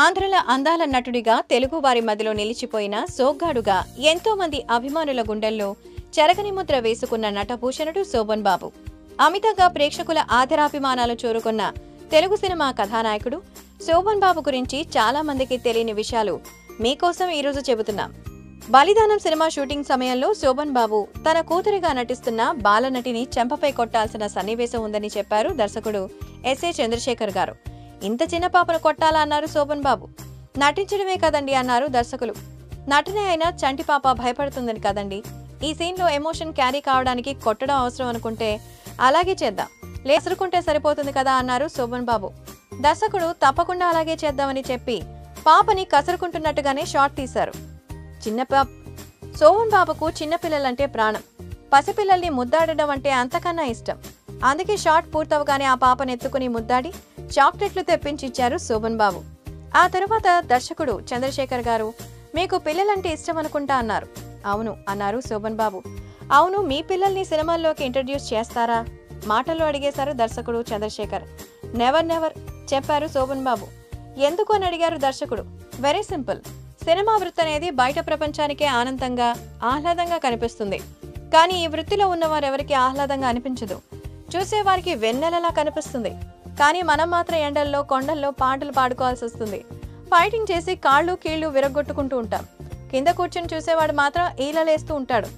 ఆంధ్రల అందాల నటుడిగా తెలుగు వారి మధ్యలో నిలిచిపోయిన సోగ్గాడుగా ఎంతో మంది అభిమానుల గుండెల్లో చెరగని ముద్ర వేసుకున్న నటభూషణుడు శోభన్ బాబు. అమితంగా ప్రేక్షకుల ఆదరాభిమానాలు చూరుకున్న తెలుగు సినిమా కథానాయకుడు శోభన్ బాబు గురించి చాలా మందికి తెలియని విషయాలు మీకోసం ఈరోజు చెబుతున్నాం. బలిదానం సినిమా షూటింగ్ సమయంలో శోభన్ బాబు తన కూతురిగా నటిస్తున్న బాలనటిని చెంపపై కొట్టాల్సిన సన్నివేశం ఉందని చెప్పారు దర్శకుడు ఎస్ఏ చంద్రశేఖర్ గారు. ఇంత చిన్న పాపను కొట్టాలా అన్నారు శోభన్ బాబు. నటించడమే కదండి అన్నారు దర్శకులు. నటనే అయినా చంటి పాప భయపడుతుందని కదండి, ఈ సీన్ లో ఎమోషన్ క్యారీ కావడానికి కొట్టడం అవసరం అనుకుంటే అలాగే చేద్దాం, లేసరుకుంటే సరిపోతుంది కదా అన్నారు శోభన్ బాబు. దర్శకుడు తప్పకుండా అలాగే చేద్దామని చెప్పి పాపని కసరుకుంటున్నట్టుగానే షాట్ తీశారు. శోభన్ బాబుకు చిన్నపిల్లలంటే ప్రాణం. పసిపిల్లల్ని ముద్దాడడం అంటే అంతకన్నా ఇష్టం. అందుకే షాట్ పూర్తవగానే ఆ పాపను ఎత్తుకుని ముద్దాడి చాక్లెట్లు తెప్పించిచ్చారు శోభన్ బాబు. ఆ తరువాత దర్శకుడు చంద్రశేఖర్ గారు, మీకు పిల్లలంటే ఇష్టం అనుకుంటా అన్నారు. అవును అన్నారు శోభన్ బాబు. అవును, మీ పిల్లల్ని సినిమాల్లోకి ఇంట్రడ్యూస్ చేస్తారా మాటల్లో అడిగేశారు దర్శకుడు చంద్రశేఖర్. నెవర్ నెవర్ చెప్పారు శోభన్ బాబు. ఎందుకు అని అడిగారు దర్శకుడు. వెరీ సింపుల్, సినిమా వృత్తి అనేది బయట ప్రపంచానికే ఆనందంగా ఆహ్లాదంగా కనిపిస్తుంది, కానీ ఈ వృత్తిలో ఉన్నవారెవరికి ఆహ్లాదంగా అనిపించదు. చూసేవారికి వెన్నెలలా కనిపిస్తుంది, కానీ మనం మాత్రం ఎండల్లో కొండల్లో పాటలు పాడుకోవాల్సి వస్తుంది. ఫైటింగ్ చేసి కాళ్ళు కీళ్లు విరగొట్టుకుంటూ ఉంటాం. కింద కూర్చుని చూసేవాడు మాత్రం ఈలలేస్తూ ఉంటాడు.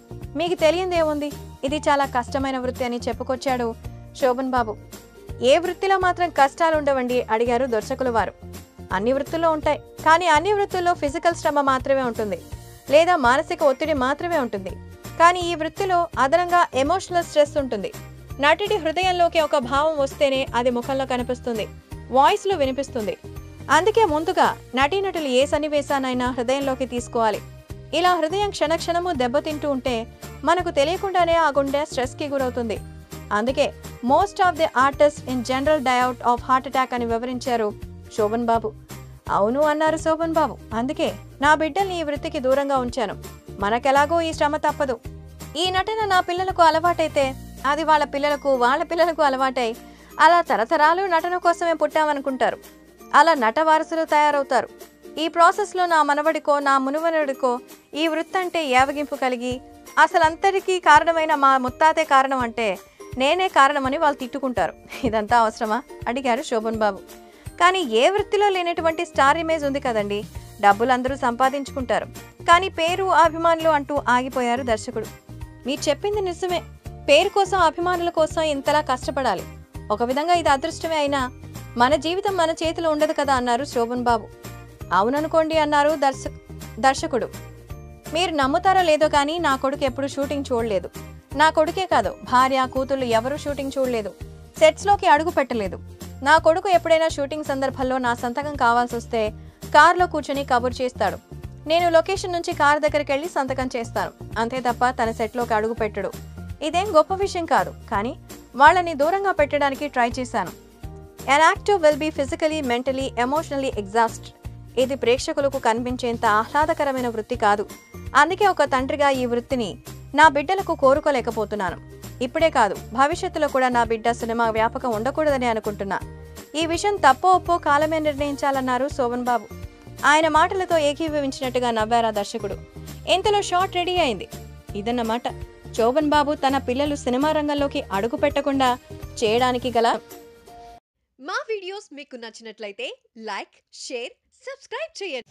మీకు తెలియందేముంది, ఇది చాలా కష్టమైన వృత్తి అని చెప్పుకొచ్చాడు శోభన్ బాబు. ఏ వృత్తిలో మాత్రం కష్టాలు ఉండవండి అడిగారు దర్శకుల వారు. అన్ని వృత్తుల్లో ఉంటాయి, కానీ అన్ని వృత్తుల్లో ఫిజికల్ శ్రమ మాత్రమే ఉంటుంది, లేదా మానసిక ఒత్తిడి మాత్రమే ఉంటుంది. కానీ ఈ వృత్తిలో అదనంగా ఎమోషనల్ స్ట్రెస్ ఉంటుంది. నటుడి హృదయంలోకి ఒక భావం వస్తేనే అది ముఖంలో కనిపిస్తుంది, వాయిస్ లో వినిపిస్తుంది. అందుకే ముందుగా నటీనటులు ఏ సన్నివేశానైనా హృదయంలోకి తీసుకోవాలి. ఇలా హృదయం క్షణక్షణము దెబ్బతింటూ ఉంటే మనకు తెలియకుండానే ఆ గుండె స్ట్రెస్ కి గురవుతుంది. అందుకే most of the artist in general die out of heart attack అని వివరించారు శోభన్ బాబు. అవును అన్నారు శోభన్ బాబు. అందుకే నా బిడ్డల్ని ఈ వృత్తికి దూరంగా ఉంచాను. మనకెలాగో ఈ శ్రమ తప్పదు. ఈ నటన నా పిల్లలకు అలవాటైతే అది వాళ్ళ పిల్లలకు అలవాటై అలా తరతరాలు నటన కోసమే పుట్టామనుకుంటారు. అలా నట వారసులు తయారవుతారు. ఈ ప్రాసెస్లో నా మనవడికో నా మునువనుడికో ఈ వృత్తి అంటే ఏవగింపు కలిగి అసలంతటికీ కారణమైన మా ముత్తాతే కారణం అంటే నేనే కారణమని వాళ్ళు తిట్టుకుంటారు. ఇదంతా అవసరమా అడిగారు శోభన్ బాబు. కానీ ఏ వృత్తిలో లేనటువంటి స్టార్ ఇమేజ్ ఉంది కదండి. డబ్బులు అందరూ సంపాదించుకుంటారు, కానీ పేరు అభిమానులు అంటూ ఆగిపోయారు దర్శకుడు. మీరు చెప్పింది నిజమే, పేరు కోసం అభిమానుల కోసం ఇంతలా కష్టపడాలి. ఒక విధంగా ఇది అదృష్టమే అయినా మన జీవితం మన చేతిలో ఉండదు కదా అన్నారు శోభన్ బాబు. అవుననుకోండి అన్నారు దర్శకుడు. మీరు నమ్ముతారో లేదో కానీ నా కొడుకు ఎప్పుడు షూటింగ్ చూడలేదు. నా కొడుకే కాదు, భార్య కూతుళ్ళు ఎవరూ షూటింగ్ చూడలేదు, సెట్స్లోకి అడుగు పెట్టలేదు. నా కొడుకు ఎప్పుడైనా షూటింగ్ సందర్భంలో నా సంతకం కావాల్సి వస్తే కారులో కూర్చొని కబురు చేస్తాడు. నేను లొకేషన్ నుంచి కారు దగ్గరికి వెళ్ళి సంతకం చేస్తాను, అంతే తప్ప తన సెట్లోకి అడుగు పెట్టడు. ఇదేం గొప్ప విషయం కాదు, కానీ వాళ్ళని దూరంగా పెట్టడానికి ట్రై చేశాను. An actor will be physically, mentally, emotionally exhausted. ఇది ప్రేక్షకులకు కనిపించేంత ఆహ్లాదకరమైన వృత్తి కాదు. అందుకే ఒక తండ్రిగా ఈ వృత్తిని నా బిడ్డలకు కోరుకోలేకపోతున్నాను. ఇప్పుడే కాదు, భవిష్యత్తులో కూడా నా బిడ్డ సినిమా వ్యాపకం ఉండకూడదని అనుకుంటున్నా. ఈ విషయం తప్పో ఒప్పో కాలమే నిర్ణయించాలన్నారు శోభన్ బాబు. ఆయన మాటలతో ఏకీభవించినట్టుగా నవ్వారా దర్శకుడు. ఇంతలో షాట్ రెడీ అయింది. ఇదన్నమాట శోభన్ బాబు తన పిల్లలు సినిమా రంగంలోకి అడుగు పెట్టకుండా చేయడానికి గల. మా వీడియోస్ మీకు నచ్చినట్లయితే లైక్, షేర్, సబ్స్క్రైబ్ చేయండి.